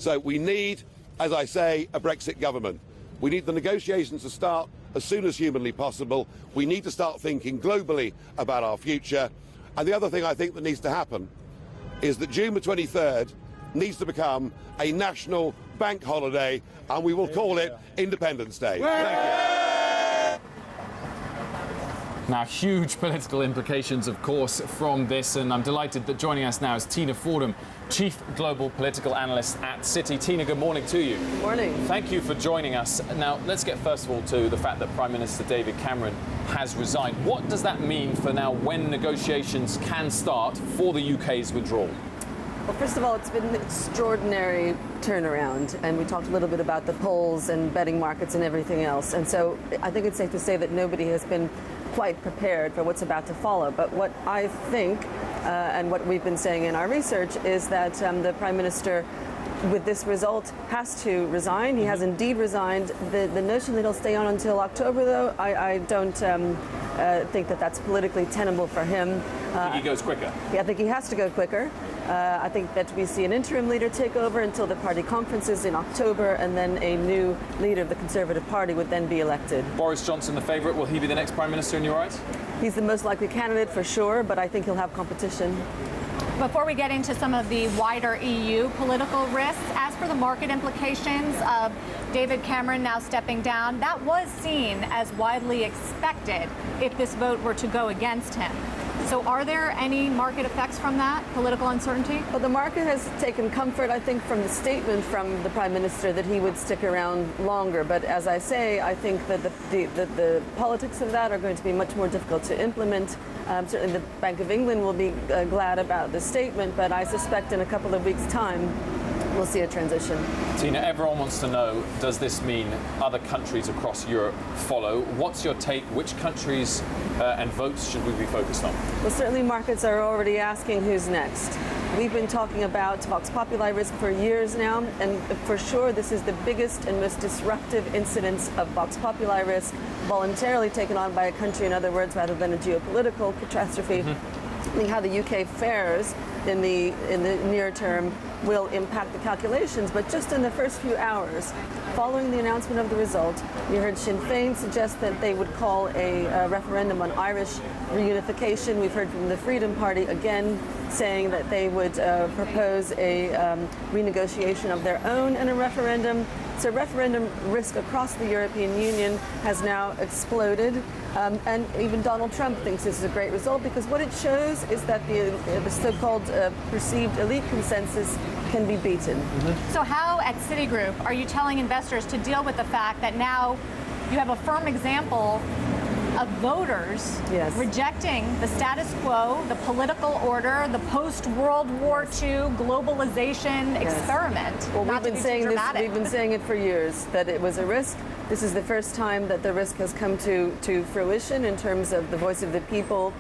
So we need, as I say, a Brexit government. We need the negotiations to start as soon as humanly possible. We need to start thinking globally about our future. And the other thing I think that needs to happen is that June the 23rd needs to become a national bank holiday, and we will call it Independence Day. Thank you. Now, huge political implications, of course, from this, and I'm delighted that joining us now is Tina Fordham, Chief Global Political Analyst at Citi. Tina, good morning to you. Good morning. Thank you for joining us. Now, let's get first of all to the fact that Prime Minister David Cameron has resigned. What does that mean for now when negotiations can start for the UK's withdrawal? Well, first of all, it's been an extraordinary turnaround, and we talked a little bit about the polls and betting markets and everything else. And so I think it's safe to say that nobody has been quite prepared for what's about to follow. But what I think, and what we've been saying in our research, is that the Prime Minister, with this result, has to resign. He has indeed resigned. The notion that he'll stay on until October, though, I don't think that that's politically tenable for him. I think he goes quicker. Yeah, I think he has to go quicker. I think that we see an interim leader take over until the party conferences in October, and then a new leader of the Conservative Party would then be elected. Boris Johnson, the favourite, will he be the next Prime Minister in your eyes? He's the most likely candidate for sure, but I think he'll have competition. Before we get into some of the wider EU political risks, as for the market implications of David Cameron now stepping down, that was seen as widely expected if this vote were to go against him. So are there any market effects from that, political uncertainty? Well, the market has taken comfort, I think, from the statement from the Prime Minister that he would stick around longer. But as I say, I think that the politics of that are going to be much more difficult to implement. Certainly the Bank of England will be glad about the statement, but I suspect in a couple of weeks' time, we'll see a transition. Tina, everyone wants to know, does this mean other countries across Europe follow? What's your take? Which countries and votes should we be focused on? Well, certainly markets are already asking who's next. We've been talking about Vox Populi risk for years now, and for sure this is the biggest and most disruptive incidence of Vox Populi risk, voluntarily taken on by a country, in other words, rather than a geopolitical catastrophe. I think how the UK fares in the near term will impact the calculations, but just in the first few hours following the announcement of the result, we heard Sinn Féin suggest that they would call a referendum on Irish reunification. We've heard from the Freedom Party again saying that they would propose a renegotiation of their own in a referendum. So referendum risk across the European Union has now exploded. And even Donald Trump thinks this is a great result, because what it shows is that the so-called perceived elite consensus can be beaten. So how at Citigroup are you telling investors to deal with the fact that now you have a firm example of voters rejecting the status quo, the political order, the post-World War II globalization experiment? Well, we've been saying it for years, that it was a risk. This is the first time that the risk has come to fruition in terms of the voice of the people.